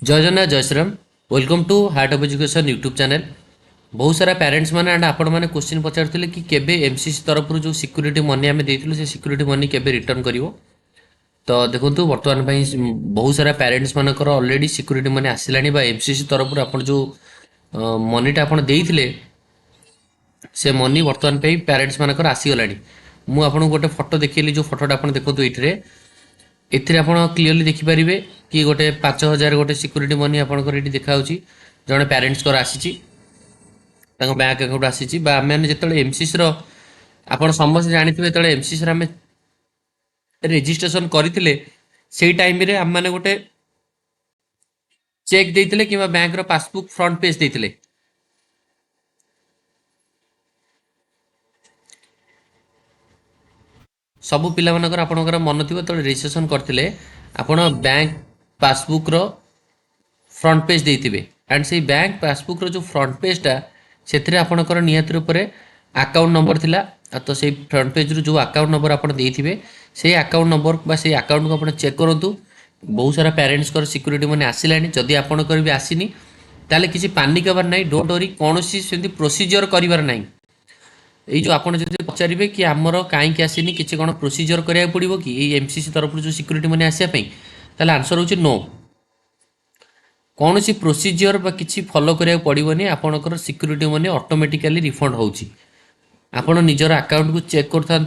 जय जगन्नाथ जय Shri Ram. Welcome to heart of education YouTube channel. बहुत सारा पेरेंट्स मैंने एंड आपण मैंने क्वेश्चन पचार कि केबे एमसीसी तरफ जो सिक्यूरीटी मनी आम देइथिलु से सिक्यूरीटी मनी केबे रिटर्न करिवो। तो देखंतु वर्तमान पई बहुत सारा पेरेंट्स मानकर ऑलरेडी सिक्यूरीटी मनी आसिलानी बा एमसीसी तरफ आपण जो मनीटा आपण देइथिले से मनी वर्तमान पे पेरेंट्स मानकर आसीगलानी। मु आपन गोटे फोटो देखिली जो फोटोटा आपण देखंतु एथिरे एथिरे आपण क्लियरली देखिपारे कि गोटे 5000 गोटे सिक्यूरीटी मनी आपंकर ये देखा जड़े पेरेन्ट्स आसी बैंक अकाउंट आसी आम जो एमसीसी आप समस्त जानते जो एमसीसी आम रेजिस्ट्रेशन करते से टाइम रे आम मैंने गोटे चेक देते कि बैंक पासबुक फ्रंट पेज देते सबू पिला मानकर आपणकर मन थी जो रेजिस्ट्रेशन करते आपण बैंक पासबुक रो फ्रंट पेज देते एंड से बैंक पासबुक रो जो फ्रंट पेजटा से आपणकर निहत रूप से अकाउंट नंबर थिला। तो से फ्रंट पेज रू जो अकाउंट नंबर आप देते से अकाउंट नंबर बा से अकाउंट को आप चेक करूँ। बहुत सारा पेरेंट्स को सिक्यूरीटी मनी आसिलानी जदि आपणकर भी आसीनी ताले किसी पानिक हबार ना डोंट वरी कौन सी प्रोसीजर करार ना। ये जो आपड़ जो पचारे कि आमर कहीं आसनी किसी कौन प्रोसीजर कराया पड़ो कि एमसीसी तरफ जो सिक्यूरीटी मनी आसापी ताले आंसर हो नो। कौन सी प्रोसीजर बा किसी फॉलो कराया पड़ोनी आपणकर सिक्यूरीटी मनी ऑटोमेटिकली रिफंड होची। आपण निजर अकाउंट को चेक करता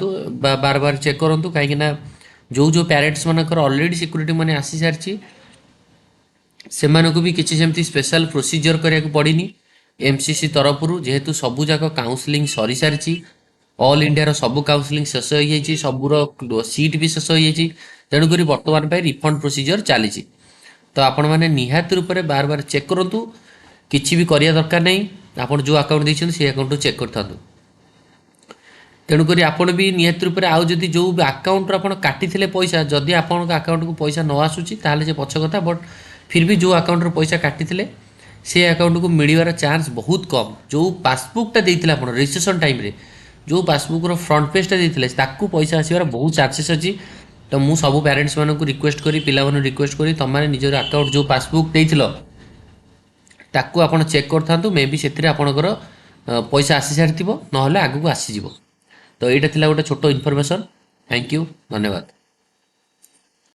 बार बार चेक करूँ कहीं जो पेरेंट्स मानकर ऑलरेडी सिक्यूरीटी मनी आसी सारी से भी किसी सेमती स्पेशल प्रोसीजर कराया पड़नी एमसीसी तरफ जेहेतु सबू जाक काउंसलिंग सरी सारी ऑल इंडिया सबू काउंसलिंग शेष हो जाए सबूर सीट भी शेष हो जाए तेणुक बर्तमान रिफंड प्रोसीजर चली। तो आपण मैंने निहात रूप से बार बार चेक करूँ किसी भी करिया दरकार नहीं आप जो अकाउंट देते से अकाउंट चेक कर था। तेणुक आपण भी निहात रूप से आउ जदि जो अकाउंट आप काटी पैसा जदि आपण अकाउंट को पैसा न आसूची ताहले से पछ कथा बट फिर भी जो अकाउंट पैसा काटी से अकाउंट को मिलवार चांस बहुत कम। जो पासबुकटा देते आप रजिस्ट्रेशन टाइम रे जो पासबुक फ्रंट पेजटा देते पैसा आसबार बहुत चांसेस अच्छी। तो मु सब पेरेंट्स मानक रिक्वेस्ट करी पिला रिक्वेस्ट करी तुम निजर अकाउंट जो पासबुक देथिलो ताकू आपण चेक करथांतु मे बी सेतिर आपणकर पैसा आसी सारी ना आगू आसीज। तो यहाँ गोटे छोट इनफॉरमेशन। थैंक यू धन्यवाद।